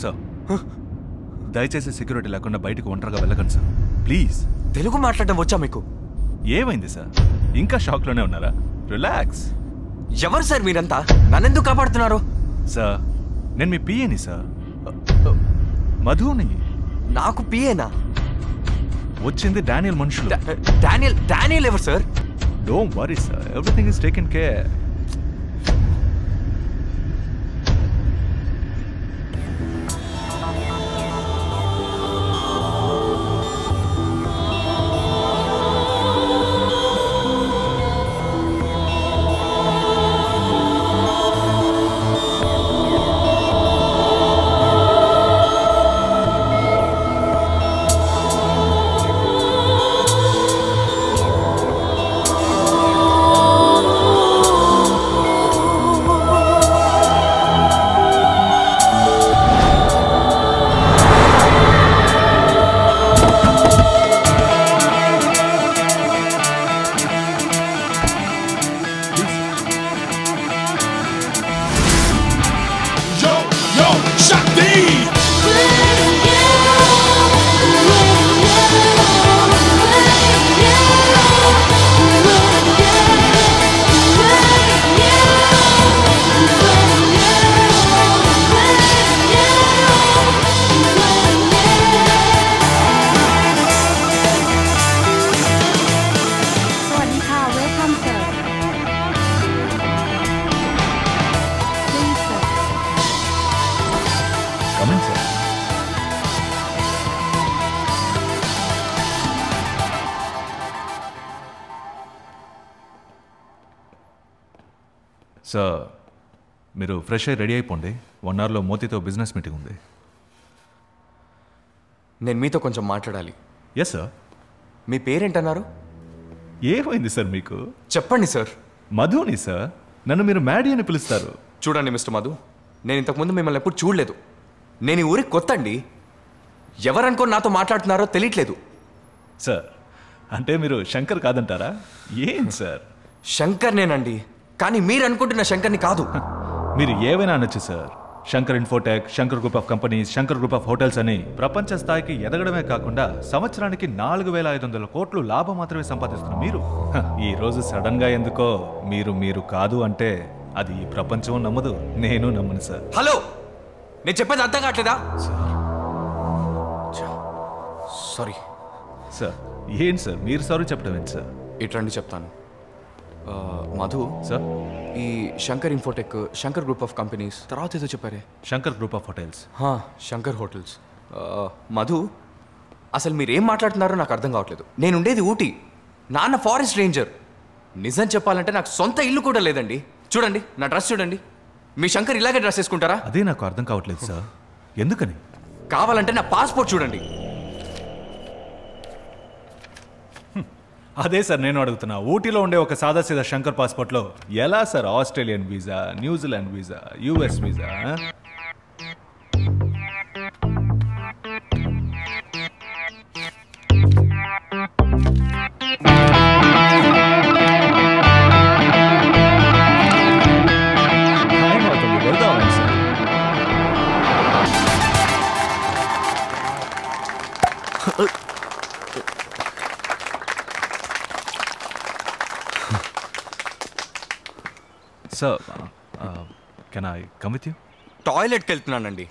Sir దయచేసి security లేకుండా బయటకు ఒంటరిగా వెళ్ళకండి సార్ ప్లీజ్. తెలుగు మాట్లాడడం వచ్చా మీకు? ఏమైంది సార్? ఇంకా షాక్లోనే ఉన్నారా? రిలాక్స్. ఎవరు సార్ మీరంతా? నన్నెందుకు కాపాడుతున్నారు? సార్ నేను మీ పిఏని సార్, మధుని. నాకు పిఏనా? వచ్చింది డానియల్ మనుషులు. డానియల్ ఎవరు sir? Don't worry sir, everything is taken care. Sir మీరు ఫ్రెష్ అయ్యి రెడీ అయిపోండి. 1 అవర్లో మోతీతో బిజినెస్ మీటింగ్ ఉంది. నేను మీతో కొంచెం మాట్లాడాలి. Yes sir. మీ పేరేంటన్నారు? ఏమైంది సార్ మీకు? చెప్పండి సార్. మధుని సార్. నన్ను మీరు మ్యాడీ అని పిలుస్తారు. చూడండి మిస్టర్ మధు, నేను ఇంతకుముందు మిమ్మల్ని ఎప్పుడు చూడలేదు. నేను ఈ ఊరికి కొత్త అండి. ఎవరనుకో నాతో మాట్లాడుతున్నారో తెలియట్లేదు. సార్ అంటే మీరు శంకర్ కాదంటారా? ఏం సార్? శంకర్ నేనండి, కానీ మీరు అనుకుంటున్న శంకర్ని కాదు. మీరు ఏవైనా అనొచ్చు sir. Shankar Infotech, Shankar group of companies, Shankar group of hotels అని ప్రపంచ స్థాయికి ఎదగడమే కాకుండా సంవత్సరానికి 4,500 కోట్లు లాభం మాత్రమే సంపాదిస్తున్నారు మీరు. ఈ రోజు సడన్ గా ఎందుకో మీరు కాదు అంటే అది ఈ ప్రపంచం నమ్మదు, నేను నమ్మను సార్. హలో, నేను చెప్పేది అర్థం కావట్లేదా? Sorry sir. ఏంటి సార్ మీరు సారీ చెప్పడం ఏంటి సార్? ఇట్రండి చెప్తాను. మధు సార్, ఈ Shankar Infotech, Shankar group of companies, తర్వాత ఏదో చెప్పారే, Shankar group of hotels. Shankar hotels. Madhu, అసలు మీరేం మాట్లాడుతున్నారో నాకు అర్థం కావట్లేదు. నేను ఉండేది ఊటీ, నాన్న ఫారెస్ట్ రేంజర్. నిజం చెప్పాలంటే నాకు సొంత ఇల్లు కూడా లేదండి. చూడండి నా డ్రెస్ చూడండి. మీ శంకర్ ఇలాగే డ్రెస్ వేసుకుంటారా? అదే నాకు అర్థం కావట్లేదు సార్. ఎందుకని? కావాలంటే నా పాస్పోర్ట్ చూడండి. అదే సార్ నేను అడుగుతున్నా. ఊటీలో ఉండే ఒక సాదాసీదా శంకర్ పాస్పోర్ట్లో ఎలా sir Australian visa, New Zealand visa, US visa? వెళ్దాం sir. Sir, can I come with you? టాయిలెట్కి వెళ్తున్నానండి.